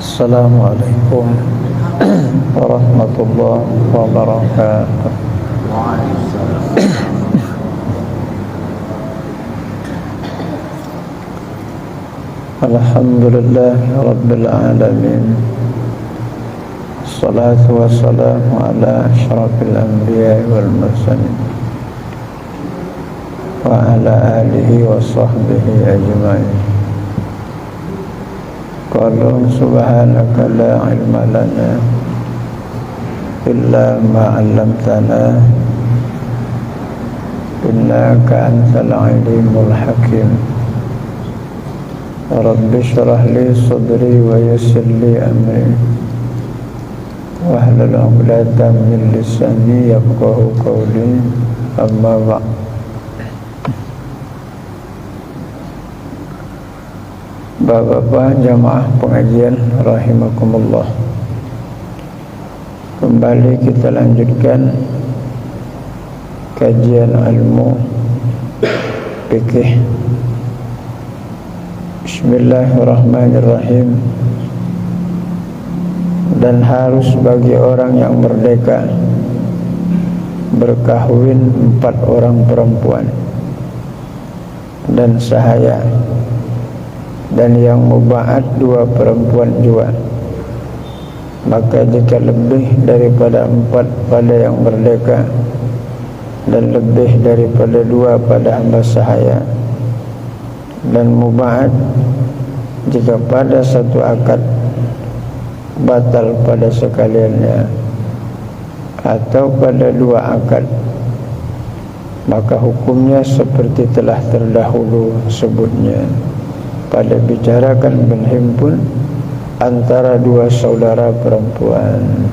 Assalamualaikum warahmatullahi wabarakatuh. Alhamdulillah Rabbil Alamin. Salatu wassalamu ala asyrafil anbiya wal mursalin wa ala alihi wa sahbihi ajma'in. Qalu subhanaka la ilma lana illa ma 'allamtana innaka antal alimul hakim. Rabbi shrah li sadri wa yassir li amri wahlul 'uqdatam min lisani yafqahu qawli. Amma ba'd. Bapak-bapak jamaah pengajian rahimakumullah, kembali kita lanjutkan kajian ilmu fikih. Bismillahirrahmanirrahim. Dan harus bagi orang yang merdeka berkahwin 4 orang perempuan dan sahaya, dan yang muba'at 2 perempuan juga. Maka jika lebih daripada 4 pada yang merdeka dan lebih daripada 2 pada hamba sahaya, dan muba'at jika pada satu akad batal pada sekaliannya atau pada 2 akad, maka hukumnya seperti telah terdahulu sebutnya pada bicarakan berhimpun antara 2 saudara perempuan.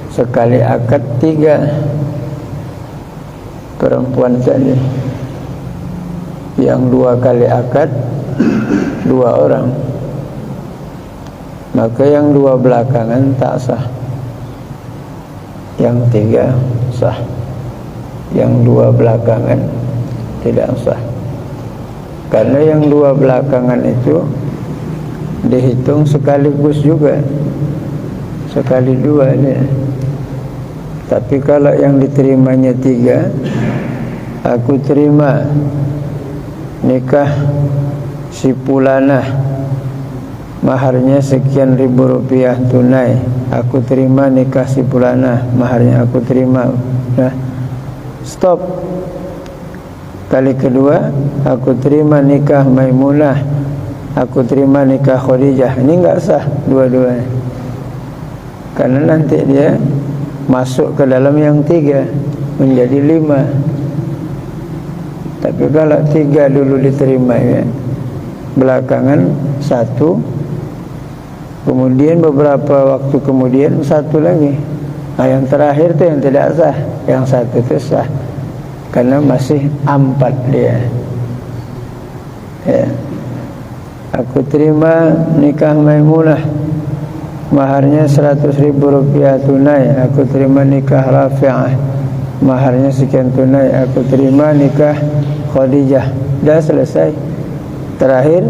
Sekali akad 3 perempuan tadi, yang 2 kali akad 2 orang, maka yang 2 belakangan tak sah, yang 3 sah, yang 2 belakangan tidak sah. Karena yang 2 belakangan itu dihitung sekaligus juga, sekali 2 ini. Tapi kalau yang diterimanya 3, aku terima nikah si Pulanah, maharnya sekian ribu rupiah tunai, aku terima nikah si Pulanah, maharnya aku terima. Nah, stop. Kali kedua, aku terima nikah Maimunah, aku terima nikah Khadijah. Ini enggak sah dua-duanya, karena nanti dia masuk ke dalam yang 3 menjadi 5. Tapi kalau 3 dulu diterima ya, belakangan 1, kemudian beberapa waktu kemudian 1 lagi. Nah, yang terakhir itu yang tidak sah, yang 1 itu sah, karena masih 4 dia ya. Aku terima nikah Maimunah, maharnya 100 ribu rupiah tunai, aku terima nikah Rafi'ah, maharnya sekian tunai, aku terima nikah Khadijah. Dah selesai. Terakhir,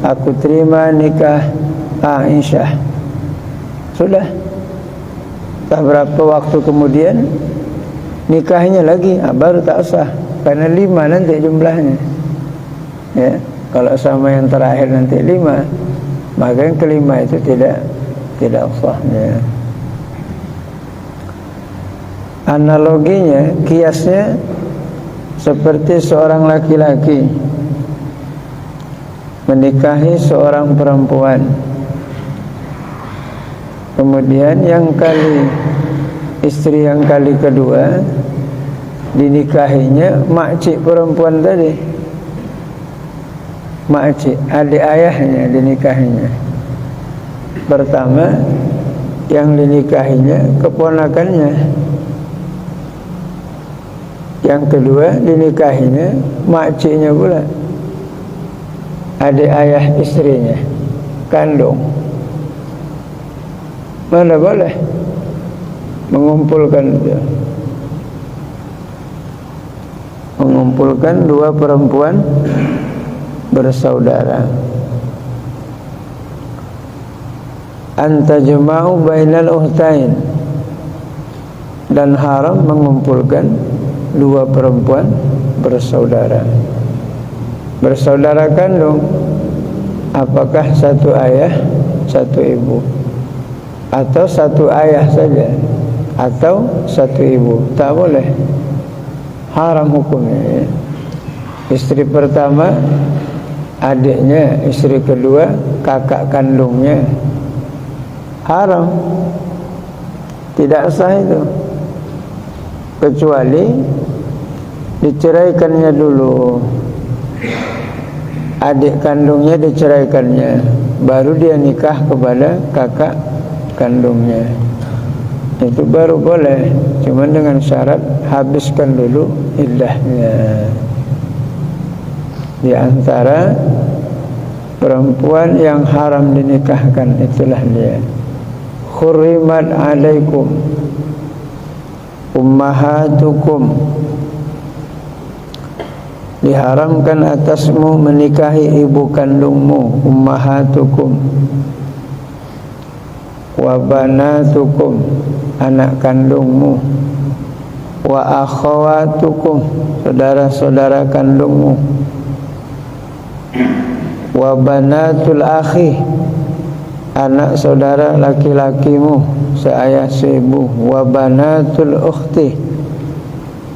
aku terima nikah Aisyah. Sudah. Tak berapa waktu kemudian nikahnya lagi, baru tak sah, karena 5 nanti jumlahnya ya. Kalau sama yang terakhir nanti 5, maka yang kelima itu tidak sah ya. Analoginya, kiasnya seperti seorang laki-laki menikahi seorang perempuan, kemudian istri yang kali kedua dinikahinya makcik perempuan tadi, makcik adik ayahnya dinikahinya. Pertama yang dinikahinya keponakannya, yang kedua dinikahinya makciknya pula, adik ayah istrinya kandung. Mana boleh mengumpulkan itu, mengumpulkan 2 perempuan bersaudara. Antajma'u bainal ukhtain, dan haram mengumpulkan dua perempuan bersaudara. Bersaudara kandung, apakah satu ayah satu ibu, atau satu ayah saja, atau satu ibu? Tak boleh, haram hukumnya. Istri pertama adiknya, istri kedua kakak kandungnya, haram, tidak sah itu, kecuali diceraikannya dulu. Adik kandungnya diceraikannya, baru dia nikah kepada kakak kandungnya. Itu baru boleh, cuma dengan syarat habiskan dulu iddahnya. Di antara perempuan yang haram dinikahkan itulah dia. Hurrimat alaikum ummahatukum, diharamkan atasmu menikahi ibu kandungmu. Ummahatukum, wa banatukum, anak kandungmu. Wa akhawatukum, saudara-saudara kandungmu. Wa banatul akhi, anak saudara laki-lakimu seayah seibu. Wa banatul ukhti,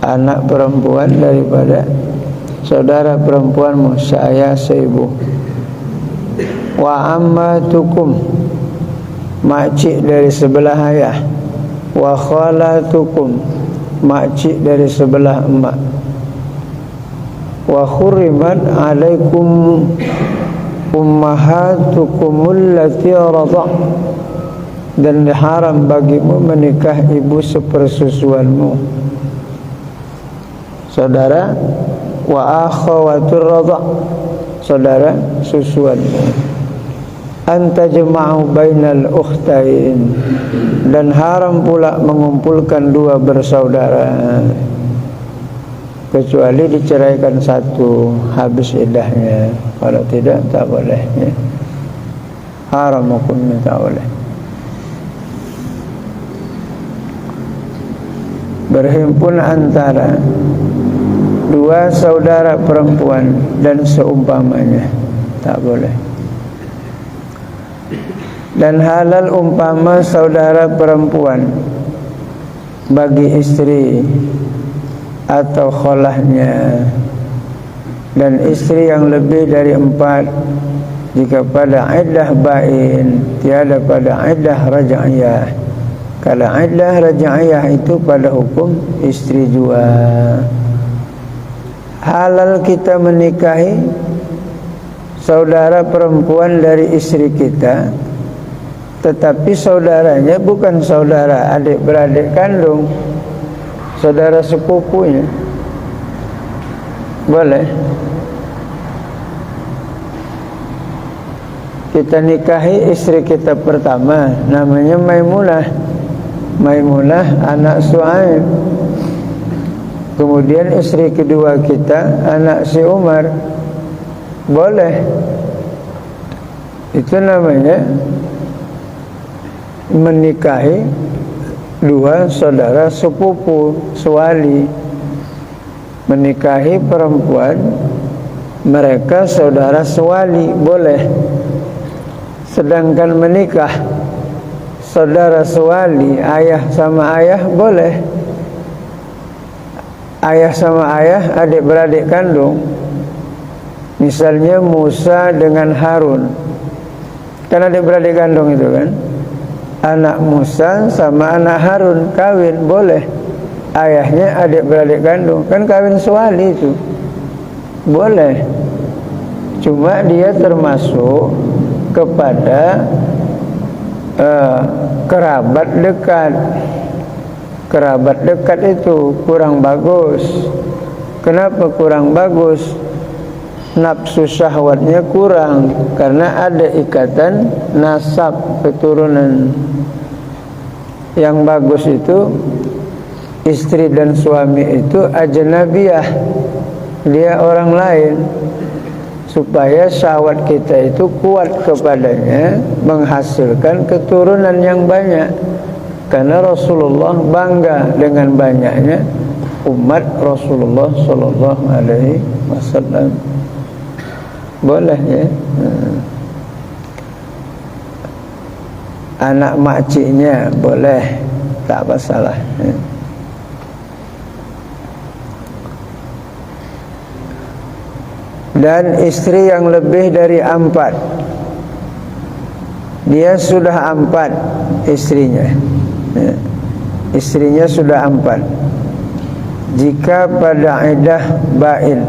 anak perempuan daripada saudara perempuanmu seayah seibu. Wa ammatukum, makcik dari sebelah ayah. Wa khalatukum, makcik dari sebelah emak. Wa hurrimat alaikum ummahatukumul lati radha', dan haram bagimu menikah ibu sepersusuanmu, saudara. Wa akhawatur radha', saudara susuanmu. Antajma'u bainal ukhtain, dan haram pula mengumpulkan dua bersaudara, kecuali diceraikan satu, habis iddahnya. Kalau tidak, tak boleh, ya. Haram hukumnya, tak boleh. Berhimpun antara dua saudara perempuan dan seumpamanya, tak boleh. Dan halal umpama saudara perempuan bagi istri atau kholahnya, dan istri yang lebih dari 4 jika pada iddah bain, tiada pada iddah raj'iyah. Kalau iddah raj'iyah itu pada hukum istri jua. Halal kita menikahi saudara perempuan dari istri kita, tetapi saudaranya bukan saudara adik-beradik kandung, saudara sepupunya. Boleh. Kita nikahi istri kita pertama, namanya Maimunah. Maimunah anak Su'aib. Kemudian istri kedua kita anak si Umar. Boleh. Itu namanya menikahi dua saudara sepupu, sewali. Menikahi perempuan mereka saudara sewali, boleh. Sedangkan menikah saudara sewali, ayah sama ayah, boleh. Ayah sama ayah, adik-beradik kandung. Misalnya Musa dengan Harun, kan adik-beradik kandung itu kan. Anak Musa sama anak Harun kawin, boleh. Ayahnya adik-beradik kandung, kan kawin sewali itu, boleh. Cuma dia termasuk kepada kerabat dekat. Kerabat dekat itu kurang bagus. Kenapa kurang bagus? Nafsu syahwatnya kurang, karena ada ikatan nasab keturunan. Yang bagus itu istri dan suami itu ajnabiyah, dia orang lain. supaya syahwat kita itu kuat kepadanya, menghasilkan keturunan yang banyak. Karena Rasulullah bangga dengan banyaknya umat Rasulullah sallallahu alaihi wasallam. Boleh ya. Anak makciknya boleh, tak masalah ya. Dan istri yang lebih dari 4, dia sudah 4 istrinya ya. Istrinya sudah 4. Jika pada iddah ba'in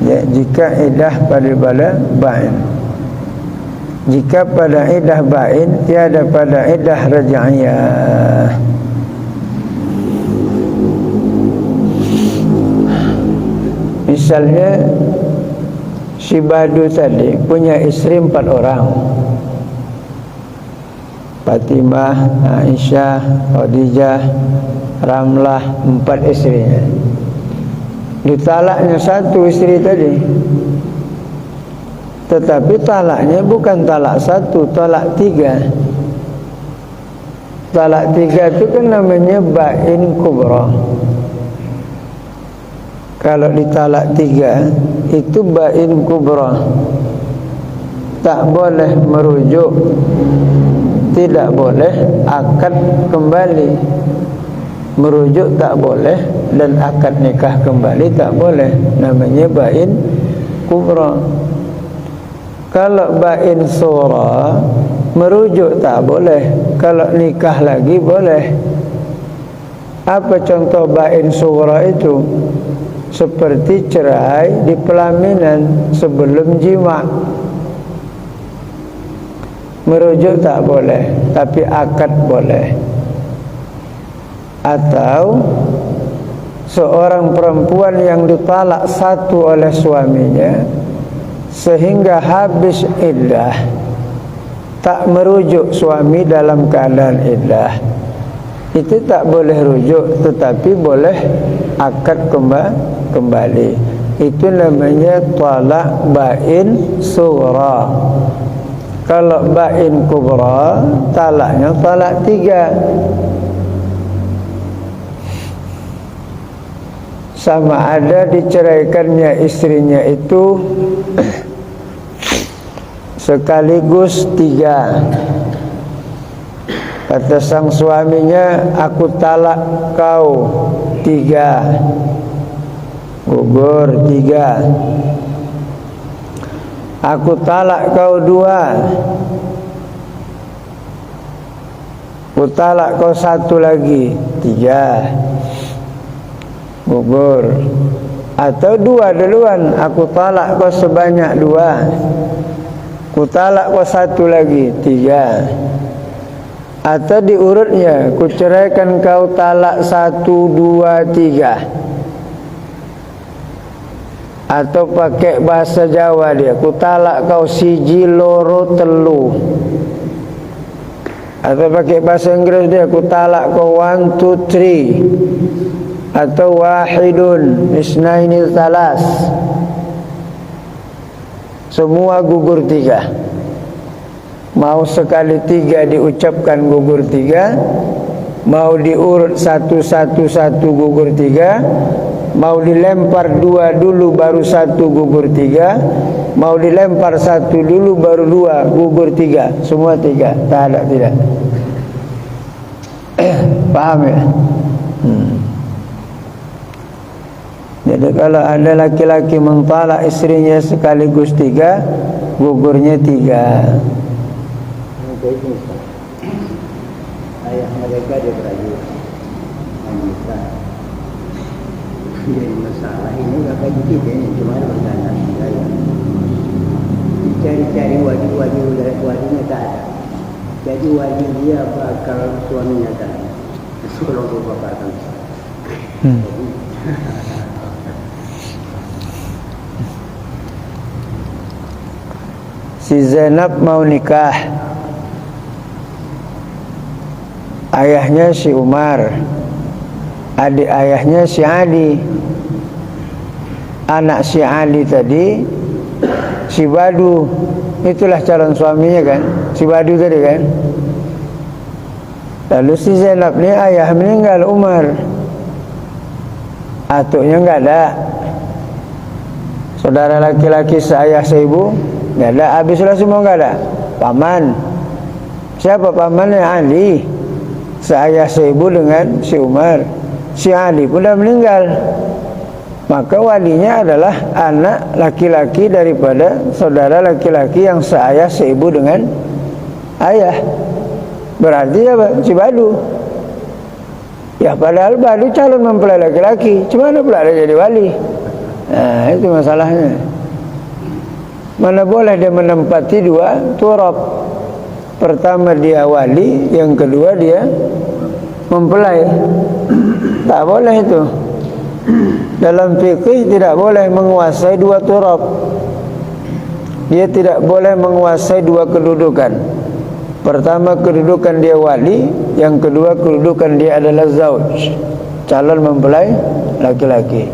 ya, jika iddah pada ba'in, jika pada iddah ba'in, tiada pada iddah raj'iyah. Misalnya si Badu tadi punya istri 4 orang, Fatimah, Aisyah, Khadijah, Ramlah, 4 istrinya. Ditalaknya 1 istri tadi, tetapi talaknya bukan talak 1, talak 3. Talak 3 itu kan namanya ba'in kubra. Kalau ditalak 3 itu ba'in kubra, tak boleh merujuk, tidak boleh akad kembali. Merujuk tak boleh dan akad nikah kembali tak boleh. Namanya ba'in kubra. Kalau ba'in sura, merujuk tak boleh, kalau nikah lagi boleh. Apa contoh ba'in sura itu? Seperti cerai di pelaminan sebelum jima. Merujuk tak boleh, tapi akad boleh. Atau seorang perempuan yang ditalak 1 oleh suaminya sehingga habis iddah, tak merujuk suami dalam keadaan iddah, itu tak boleh rujuk, tetapi boleh akad kembali. Itu namanya talak ba'in sura. Kalau ba'in kubra, talaknya talak 3. Sama ada diceraikannya istrinya itu sekaligus 3. Kata sang suaminya, aku talak kau 3, gugur 3. Aku talak kau 2, aku talak kau 1 lagi, 3, gugur. Atau 2 duluan, aku talak kau sebanyak 2, aku talak kau 1 lagi, 3. Atau diurutnya, ku ceraikan kau talak 1, 2, 3. Atau pakai bahasa Jawa dia, ku talak kau 1, 2, 3. Atau pakai bahasa Inggris dia, ku talak kau 1, 2, 3. Atau 1, 2, 3. Semua gugur 3. Mau sekali 3 diucapkan gugur 3, mau diurut 1, 1, 1 gugur 3, mau dilempar 2 dulu baru 1 gugur 3, mau dilempar 1 dulu baru 2 gugur 3. Semua 3, tak ada tidak. Paham ya? Jadi kalau ada laki-laki mentalak istrinya sekaligus 3, gugurnya 3. Ayah mereka dia berayu menikah. Jadi masalah ini nggak kayak gitu ini, cuma berganda saya. Dicari-cari wajib-wajibnya tak ada. Jadi wajib dia bakal suaminya tak ada. Suruh bapak kan. Si Zainab mau nikah. Ayahnya si Umar, adik ayahnya si Ali. Anak si Ali tadi si Badu, itulah calon suaminya kan, si Badu tadi kan. Lalu si Zainab ni ayah meninggal Umar, atuknya enggak ada, saudara laki-laki seayah seibu enggak ada, habislah semua enggak ada. Paman, siapa pamannya? Ali, seayah seibu dengan si Umar. Si Ali pun dah meninggal, maka walinya adalah anak laki-laki daripada saudara laki-laki yang seayah seibu dengan ayah. Berarti apa? Si Badu. Ya padahal Badu calon mempelai laki-laki, cuma mana pula dia jadi wali? Nah, itu masalahnya. Mana boleh dia menempati dua turab. Pertama dia wali, yang kedua dia mempelai. Tak boleh itu. Dalam fikih tidak boleh menguasai dua turab. Dia tidak boleh menguasai dua kedudukan. Pertama kedudukan dia wali, yang kedua kedudukan dia adalah zauj, calon mempelai laki-laki.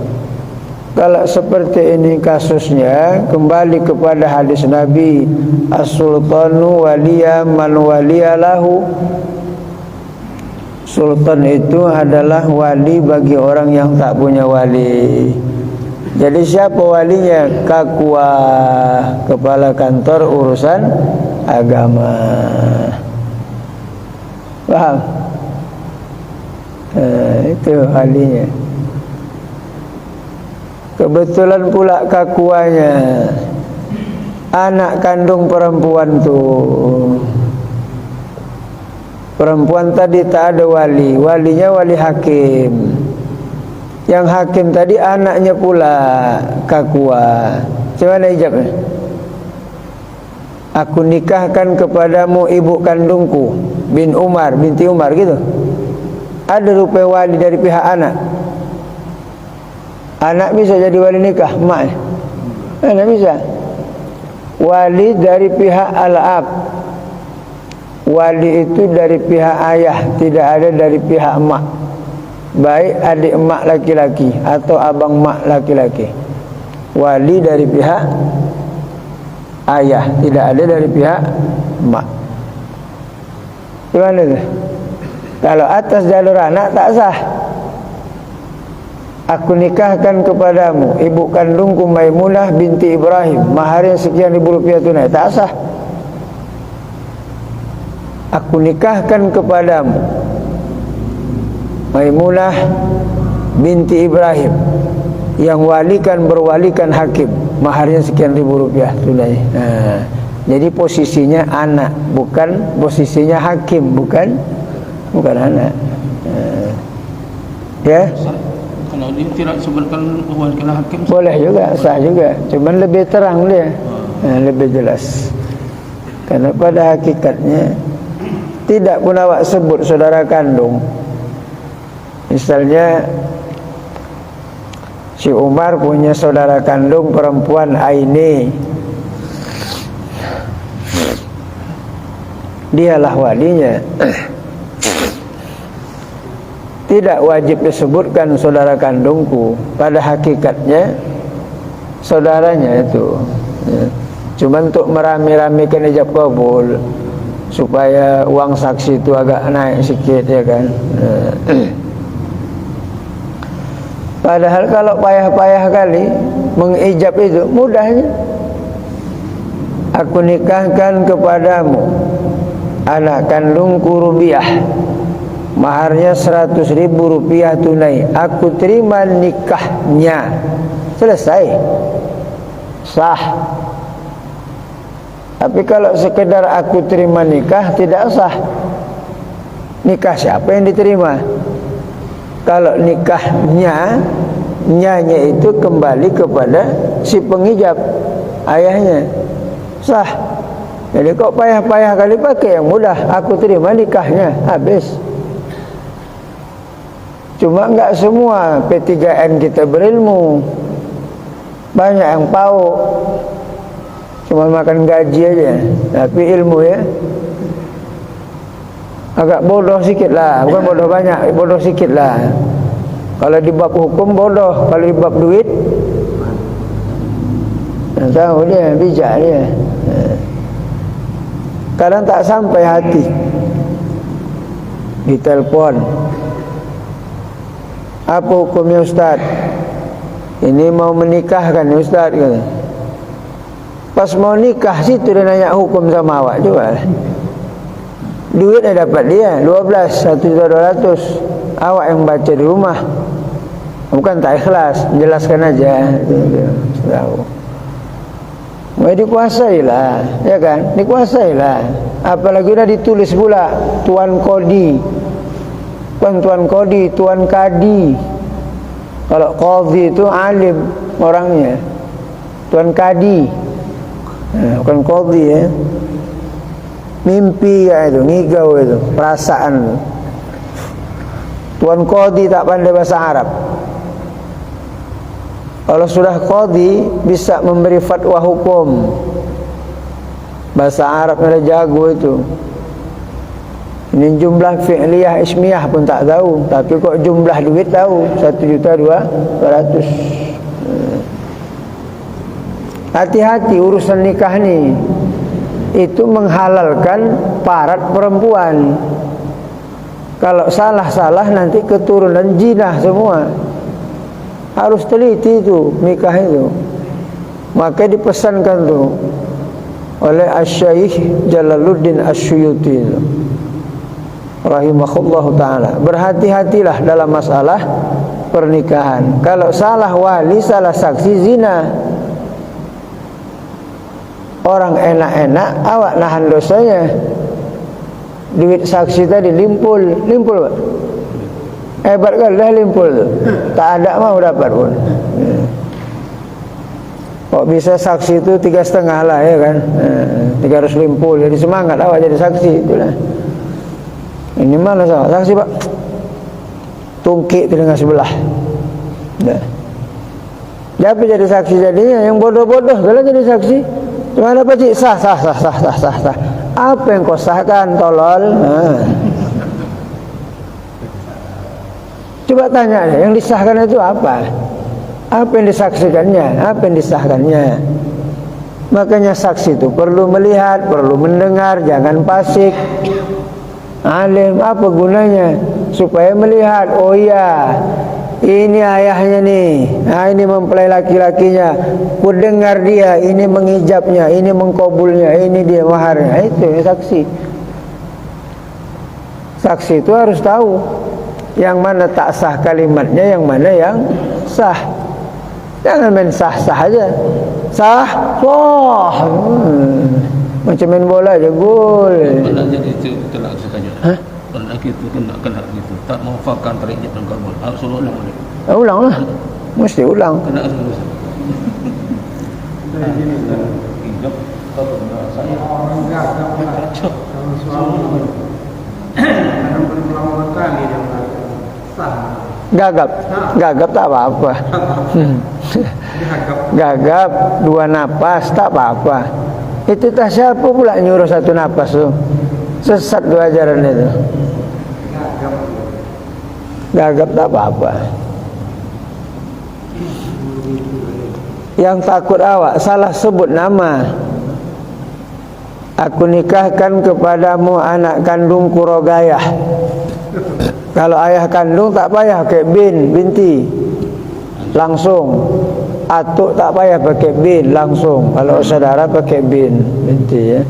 Kalau seperti ini kasusnya, kembali kepada hadis Nabi, as-sultanu waliya man waliya lahu. Sultan itu adalah wali bagi orang yang tak punya wali. Jadi siapa walinya? Kakua, kepala kantor urusan agama. Faham? Itu walinya. Kebetulan pula kakuanya anak kandung perempuan tu. Perempuan tadi tak ada wali, walinya wali hakim. Yang hakim tadi anaknya pula kakua. Macam mana ijabnya? Aku nikahkan kepadamu ibu kandungku bin Umar, binti Umar, gitu. Ada rupa wali dari pihak anak. Anak bisa jadi wali nikah, mak. Anak bisa. Wali dari pihak al-ab. Wali itu dari pihak ayah, tidak ada dari pihak mak. Baik adik mak laki-laki atau abang mak laki-laki. Wali dari pihak ayah, tidak ada dari pihak mak. Gimana tu? Kalau atas jalur anak tak sah. Aku nikahkan kepadamu ibu kandungku Maimunah binti Ibrahim, maharnya sekian ribu rupiah tunai, tak sah. Aku nikahkan kepadamu Maimunah binti Ibrahim, yang walikan berwalikan hakim, maharnya sekian ribu rupiah tunai. Jadi posisinya anak, bukan posisinya hakim, bukan anak. Ya. Kalau dia tidak sebutkan walikan hakim, boleh juga, sah juga. Cuman lebih terang dia, lebih jelas. Karena pada hakikatnya tidak pun awak sebut saudara kandung. Misalnya si Umar punya saudara kandung perempuan Aini, dialah walinya. Tidak wajib disebutkan saudara kandungku. Pada hakikatnya saudaranya itu, cuma untuk merami-ramikan ijab kabul, supaya uang saksi itu agak naik sikit, ya kan. Padahal kalau payah-payah kali mengijab itu mudahnya. Aku nikahkan kepadamu anak kandungku Rubiah, maharnya 100.000 rupiah tunai. Aku terima nikahnya. Selesai, sah. Tapi kalau sekedar aku terima nikah, tidak sah. Nikah siapa yang diterima? Kalau nikahnya, nyanya itu kembali kepada si pengijab, ayahnya, sah. Jadi kok payah-payah kali pakai yang mudah. Aku terima nikahnya, habis. Cuma enggak semua P3N kita berilmu. Banyak yang pauk, cuma makan gaji aja, tapi ilmu ya agak bodoh sikit lah. Bukan bodoh banyak, bodoh sikit lah. Kalau di bab hukum bodoh, kalau di bab duit Tahu dia, bijak dia. Kadang tak sampai hati, ditelepon, apa hukumnya Ustaz? Ini mau menikahkan Ustaz, kata. Pas mau nikah situ dia nanya hukum sama awak. Coba duit dah dapat dia 12, 1.200.000. Awak yang baca di rumah, bukan tak ikhlas, jelaskan aja. Tahu. Mau dikuasailah, ya kan? Dikuasailah. Apalagi dah ditulis pula Tuan Kodi. Bukan Tuan Kodi, Tuan Kadi. Kalau Qadhi itu alim orangnya. Tuan Kadi. Bukan Qadhi ya. Mimpi ya itu, ngigau itu, perasaan. Tuan Qadhi tak pandai bahasa Arab. Kalau sudah Qadhi bisa memberi fatwa hukum. Bahasa Arabnya jago itu. Ini jumlah fi'liyah ismiyah pun tak tahu, tapi kok jumlah duit tahu, 1.200.000. Hati-hati urusan nikah ni. Itu menghalalkan parat perempuan. Kalau salah-salah nanti keturunan jinah semua. Harus teliti itu nikah itu. Maka dipesankan tu oleh Asy-Syaikh Jalaluddin Asy-Syuyuti itu, rahimahullahu ta'ala. Berhati-hatilah dalam masalah pernikahan. Kalau salah wali, salah saksi, zina. Orang enak-enak, awak nahan dosanya. Duit saksi tadi limpul Pak. Hebat kan dah limpul tu. Tak ada mau dapat pun. Kok bisa saksi itu 3,5 lah ya kan. 300 limpul. Jadi semangat awak jadi saksi itulah. Ini malah saksi Pak. Tungkik telinga sebelah. Dah. Siapa jadi saksi jadinya? Yang bodoh-bodoh kalau jadi saksi. Cuma apa cik? Sah. Apa yang kau sahkan, tolol? Coba tanya deh, yang disahkan itu apa? Apa yang disaksikannya? Apa yang disahkannya? Makanya saksi itu perlu melihat, perlu mendengar, jangan fasik. Alim, apa gunanya? Supaya melihat, oh iya, ini ayahnya nih, ini mempelai laki-lakinya. Ku dengar dia, ini mengijabnya, ini mengkabulnya, ini dia maharnya. Itu ya saksi. Saksi itu harus tahu yang mana tak sah kalimatnya, yang mana yang sah. Jangan main sah-sah aja. Sah, wah, macam main bola aja, gol. Kalau jadi itu telah saya tanya. Hah? Kalau lagi itu kena gitu, tak mewafakan tarik dan kabul. Harus ulang lagi. Ulang lah, mesti ulang. Kena selesai. Hijab atau saya orang gagap sama suami. Kadang berulang kali dia sah. Gagap tak apa-apa. Gagap 2 napas tak apa-apa. Itu tak siapa pula nyuruh 1 napas tu. Sesat tu ajaran itu. Gagap tak apa-apa. Yang takut awak salah sebut nama. Aku nikahkan kepadamu anak kandungku Rogayah. Kalau ayah kandung tak payah pakai binti, langsung. Atuk tak payah pakai bin, langsung. Kalau saudara pakai binti ya.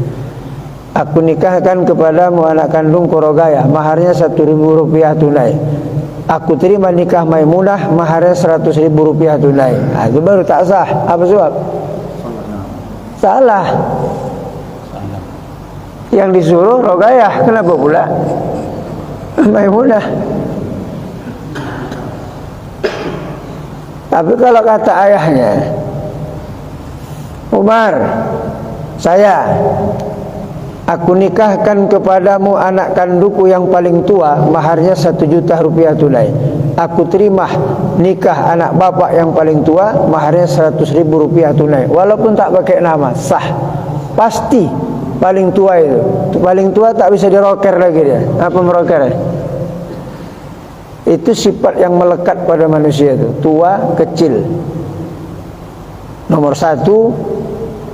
Aku nikahkan kepadamu anak kandungku Rogayah, maharnya 1.000 rupiah tunai. Aku terima nikah Maimunah, maharnya 100.000 rupiah tunai. Itu baru tak sah. Apa sebab? Salah. Yang disuruh Rogayah, kenapa pula Maimunah? Tapi kalau kata ayahnya, Umar, aku nikahkan kepadamu anak kandungku yang paling tua, maharnya 1 juta rupiah tunai. Aku terima nikah anak bapak yang paling tua, maharnya 100.000 rupiah tunai. Walaupun tak pakai nama, sah. Pasti paling tua itu. Paling tua tak bisa diroker lagi dia. Apa meroker? Itu sifat yang melekat pada manusia itu. Tua, kecil. Nomor 1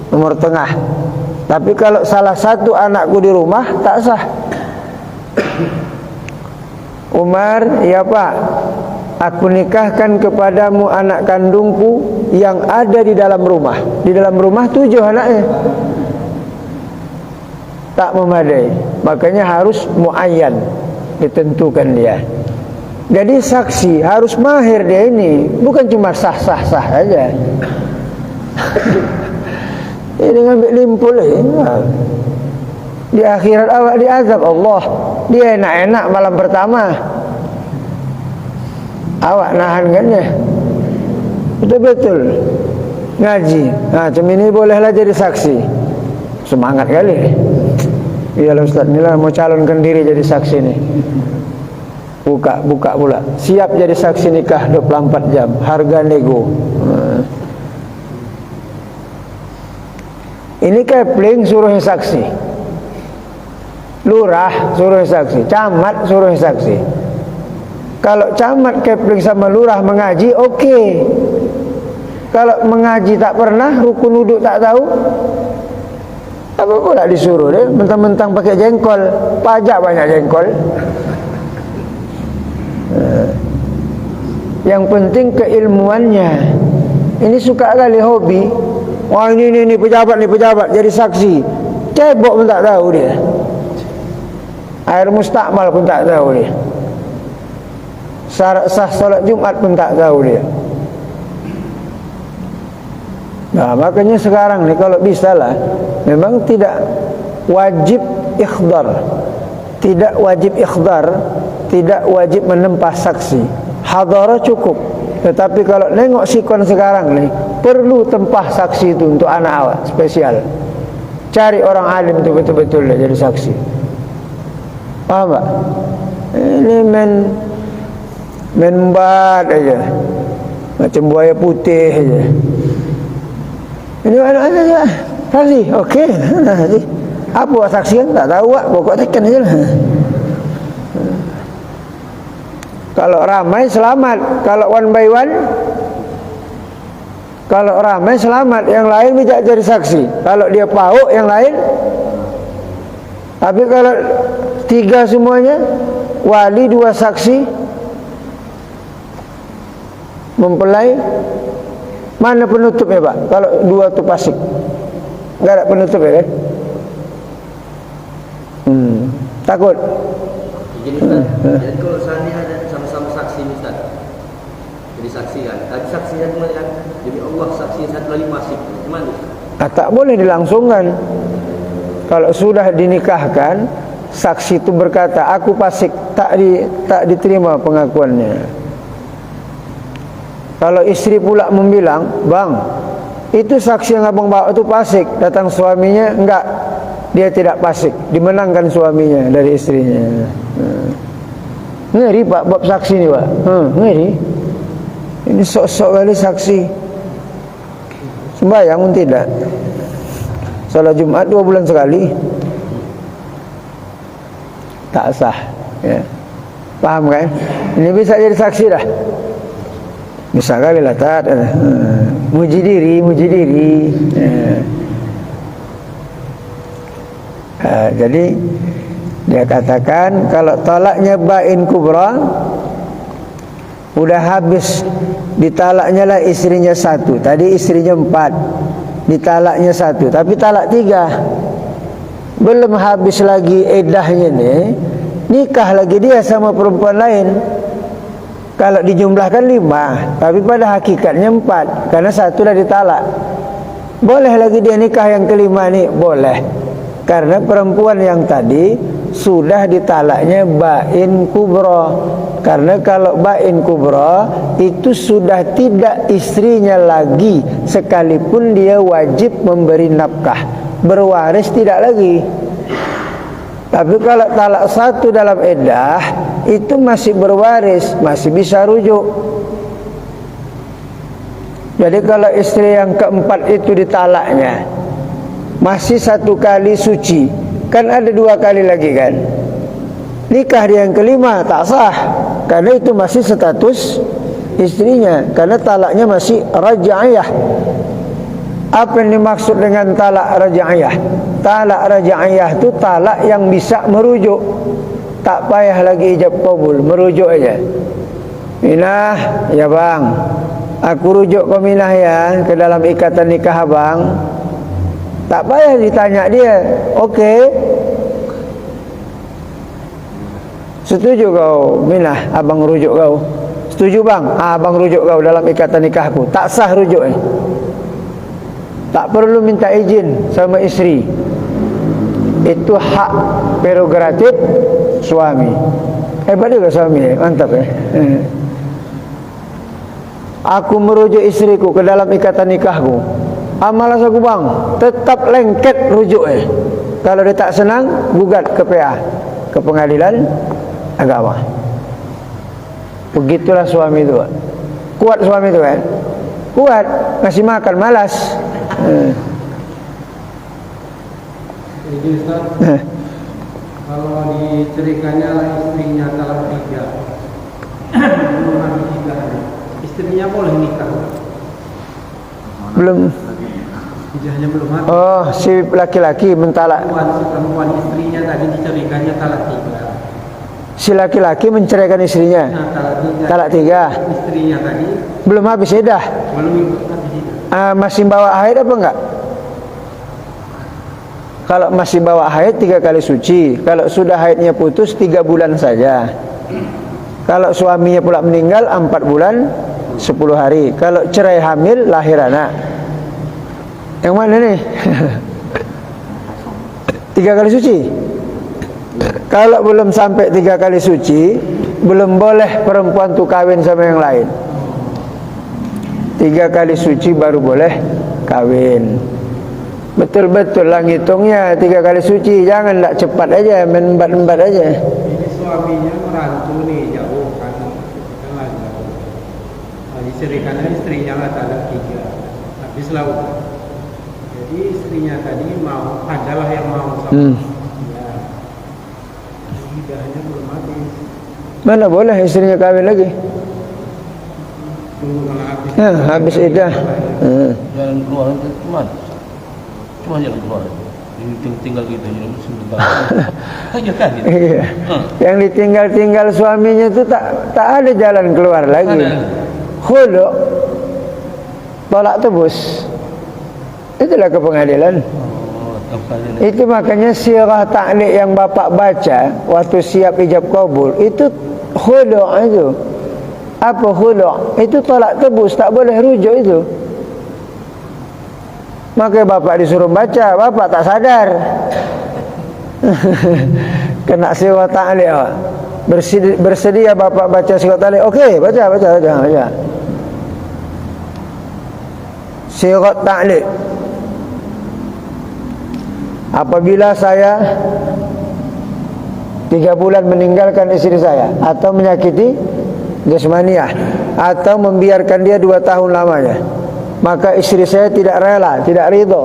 nomor tengah. Tapi kalau salah satu anakku di rumah tak sah. Umar, ya Pak, aku nikahkan kepadamu anak kandungku yang ada di dalam rumah. Di dalam rumah 7 anaknya. Tak memadai. Makanya harus muayyan, ditentukan dia. Jadi saksi harus mahir dia ini, bukan cuma sah-sah-sah aja. Ini ngambil limpul di akhirat awak diazab Allah. Dia enak-enak malam pertama, awak nahankannya betul-betul ngaji. Nah, macam ini bolehlah jadi saksi. Semangat kali. Iyalah Ustaz, inilah mau calonkan diri jadi saksi nih. Buka pula. Siap jadi saksi nikah 24 jam. Harga nego. Ini Kepling suruh saksi, lurah suruh saksi, camat suruh saksi. Kalau camat, Kepling sama lurah mengaji, oke. Kalau mengaji tak pernah, rukun wuduk tak tahu, apa pula disuruh dia? Mentang-mentang pakai jengkol, pajak banyak jengkol. Yang penting keilmuannya. Ini suka kali hobi. Wah ini pejabat jadi saksi. Cebok pun tak tahu dia. Air mustakmal pun tak tahu dia. Syarat sah solat Jumat pun tak tahu dia. Nah, makanya sekarang nih kalau bisa lah, memang tidak wajib ikhdar. Tidak wajib ikhdar, tidak wajib menempah saksi. Hadara cukup. Tetapi kalau nengok sikon sekarang nih, perlu tempah saksi itu untuk anak awak spesial. Cari orang alim itu betul-betul jadi saksi. Paham tak? Ini main membat aja, macam buaya putih aja. Ini anak aja saksi, okey. Apa saksikan tak tahu wak, pokok tekan aja lah. Kalau ramai selamat, kalau one by one, kalau ramai selamat, yang lain tidak jadi saksi. Kalau dia pauk, yang lain. Tapi kalau 3 semuanya, wali 2 saksi, mempelai, mana penutupnya Pak? Kalau 2 tu pasik, enggak ada penutup ya kan? Takut. Jadi Ustaz, jadi kalau seandainya ada sama-sama saksi Ustaz, jadi saksi kan, tapi saksinya cuma kan, jadi Allah saksi satu lagi pasik, gimana Ustaz? Tak boleh dilangsungkan. Kalau sudah dinikahkan, saksi itu berkata aku pasik, tak diterima pengakuannya. Kalau istri pula membilang, bang, itu saksi yang abang bawa itu pasik, datang suaminya, enggak, dia tidak pasik, dimenangkan suaminya dari istrinya. Ngeri Pak bab saksi ni Pak. Ngeri. Ini sok-sok kali saksi. Sembahyang pun tidak. Salat Jumat 2 bulan sekali. Tak sah ya. Paham kan? Ini bisa jadi saksi dah. Bisa kali lah tak. Muji diri jadi dia katakan kalau talaknya bain kubra, udah habis ditalaknya lah istrinya 1, tadi istrinya 4, ditalaknya 1, tapi talak 3, belum habis lagi eddahnya nih, nikah lagi dia sama perempuan lain. Kalau dijumlahkan 5, tapi pada hakikatnya 4, karena 1 dah ditalak. Boleh lagi dia nikah yang kelima nih? Boleh, karena perempuan yang tadi sudah ditalaknya bain kubra. Karena kalau bain kubra itu sudah tidak istrinya lagi, sekalipun dia wajib memberi nafkah, berwaris tidak lagi. Tapi kalau talak 1 dalam iddah, itu masih berwaris, masih bisa rujuk. Jadi kalau istri yang keempat itu ditalaknya masih 1 kali suci, kan ada 2 kali lagi kan. Nikah dia yang kelima tak sah, karena itu masih status istrinya, karena talaknya masih raj'iyah. Apa yang dimaksud dengan talak raja'iyah? Talak raja'iyah itu talak yang bisa merujuk. Tak payah lagi ijab qabul, merujuk aja. Minah, ya bang, aku rujuk kau Minah ya ke dalam ikatan nikah abang. Tak payah ditanya dia, okey, setuju kau Minah, abang rujuk kau? Setuju bang, abang rujuk kau dalam ikatan nikahku. Tak sah rujuk ni. Tak perlu minta izin sama isteri. Itu hak prerogatif suami. Hebat juga suami, mantap ya. Aku merujuk istriku ke dalam ikatan nikahku. Malas aku bang, tetap lengket rujuk Kalau dia tak senang, gugat ke PA, ke pengadilan agama. Begitulah suami itu. Kuat suami itu kan? Kuat, ngasih makan malas. Jadi Ustaz, kalau diceritakannya lah istrinya talak 3, belum habis idahnya, istrinya boleh nikah? Belum. Idahnya belum habis. Oh, si laki-laki mentalak. Si perempuan istrinya tadi diceritakannya talak 3. Si laki-laki menceraikan istrinya. Nah, talak 3. Istrinya tadi belum habis iddah. belum habis iddah. Masih bawa haid apa enggak? Kalau masih bawa haid 3 kali suci. Kalau sudah haidnya putus 3 bulan saja. Kalau suaminya pula meninggal 4 bulan 10 hari. Kalau cerai hamil lahir anak. Yang mana nih? 3 kali suci. Kalau belum sampai 3 kali suci, belum boleh perempuan tu kawin sama yang lain. 3 kali suci baru boleh kawin. Betul-betul lah ngitungnya 3 kali suci. Jangan tak cepat aja, main embat-embat aja. Ini suaminya merantau nih, jauh kan jauh. Diceritakan istrinya lah talak 3, habis laut. Jadi istrinya tadi mau, adalah yang mau sama. Ya. Idahnya belum habis. Mana boleh istrinya kawin lagi? Tunggu kalau habis. Habis iddah. Jalan keluar itu cuma jalan keluar. Tinggal gitu sebentar. Aja kan gitu. Iya. Yang ditinggal-tinggal suaminya itu tak ada jalan keluar lagi. Khulu', tolak tebus. Itulah ke pengadilan. Itu makanya sirah ta'liq yang bapak baca waktu siap ijab kabul itu khulu' itu. Apa khulu'? Itu tolak tebus, tak boleh rujuk itu. Maka bapak disuruh baca, bapak tak sadar. Kena sirah ta'liq. Bersedia bapak baca sirah ta'liq. Okey, baca. Sirah ta'liq. Apabila saya 3 bulan meninggalkan istri saya atau menyakiti jasmaniah atau membiarkan dia 2 tahun lamanya, maka istri saya tidak rela, tidak ridho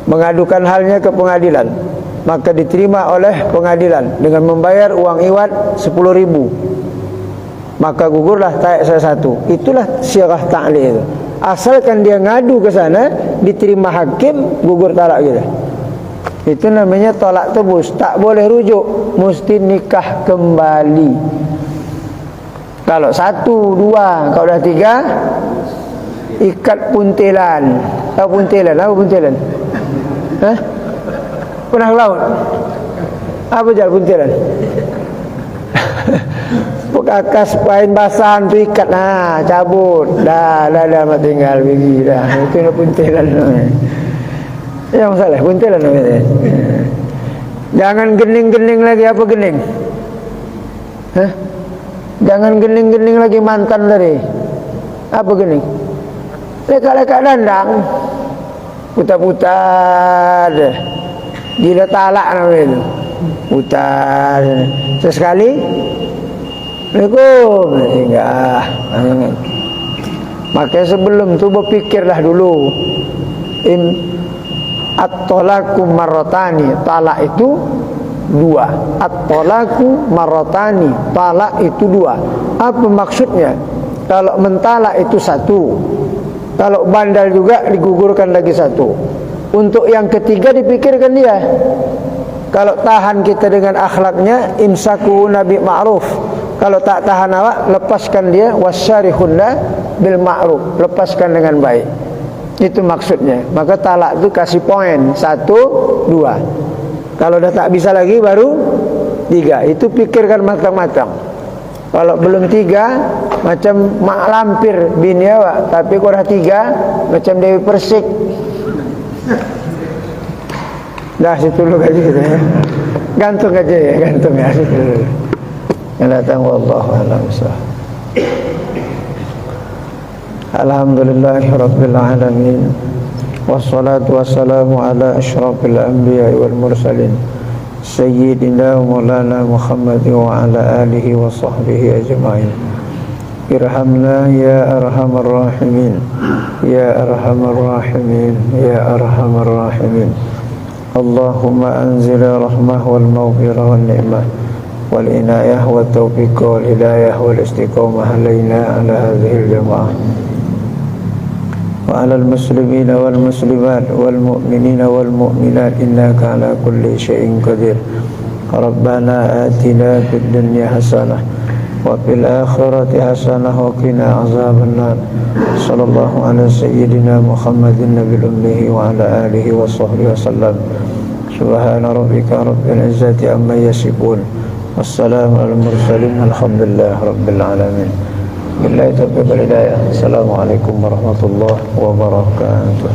mengadukan halnya ke pengadilan, maka diterima oleh pengadilan dengan membayar uang iwat 10.000, maka gugurlah taik saya 1. Itulah sirah ta'liq itu. Asalkan dia ngadu ke sana, diterima hakim, gugur talak gitu. Itu namanya tolak tebus. Tak boleh rujuk, mesti nikah kembali. Kalau 1, 2, kalau dah 3, ikat puntilan. Tahu puntilan? Apa puntilan? Hah? Pernah ke laut? Apa jalan puntilan? Pekakas kain basahan tu ikat, cabut. Dah mak tinggal pergi dah. Itu nak puntilan. Yang masalah puntilan namanya. Jangan gening-gening lagi. Apa gening? Hah? Jangan gening-gening lagi mantan tadi. Apa gening? Leka-leka dandang, putar-putar. Gila talak namanya itu. Putar. Sesekali, Assalamualaikum. Enggak. Makanya sebelum tu berfikirlah dulu. At-talaku marratani, talak itu 2. At-talaku marratani, talak itu 2. Apa maksudnya? Kalau mentalak itu 1, Kalau bandal juga digugurkan lagi satu. Untuk yang ketiga dipikirkan dia. Kalau tahan kita dengan akhlaknya, imsaku nabi ma'ruf. Kalau tak tahan awak, lepaskan dia, wasyarihunna bil ma'ruf, lepaskan dengan baik. Itu maksudnya. Maka talak itu kasih poin 1, 2. Kalau dah tak bisa lagi baru 3. Itu pikirkan matang-matang. Kalau belum 3, macam mak lampir bini awak, tapi kau dah 3, macam Dewi Persik. Dah situ dulu aja gitu ya. Gantung aja ya, gantung ya situ dulu. Yang datang wallahu a'lam bishawab. Alhamdulillahi rabbil alamin. Wassalatu wassalamu ala asyrafil anbiya'i wal mursalin Sayyidina Maulana Muhammad wa ala alihi wa sahbihi ajma'in. Irhamna ya arhamar rahimin, ya arhamar rahimin, ya arhamar rahimin. Allahumma anzil rahmah wal maghfirah wal ni'mah wal inayah wal taufiq wal hidayah wal istiqamah alaina ala hadhihi al jamaah wa ala al muslimina wal muslimat wal mu'minina wal mu'minat innaka ala kulli syai'in qadir. Rabbana atina fid dunya hasanah wa fil akhirati hasanah wa qina azaban nar. Sallallahu ala sayyidina Muhammadin nabiyil ummi wa ala alihi wa sahbihi wasallam. Subhana rabbika rabbil izzati amma yasifun. Wassalamu ala mursalin alhamdulillah rabbil alamin. Billahi taufiq wal hidayah. Assalamualaikum warahmatullahi wabarakatuh.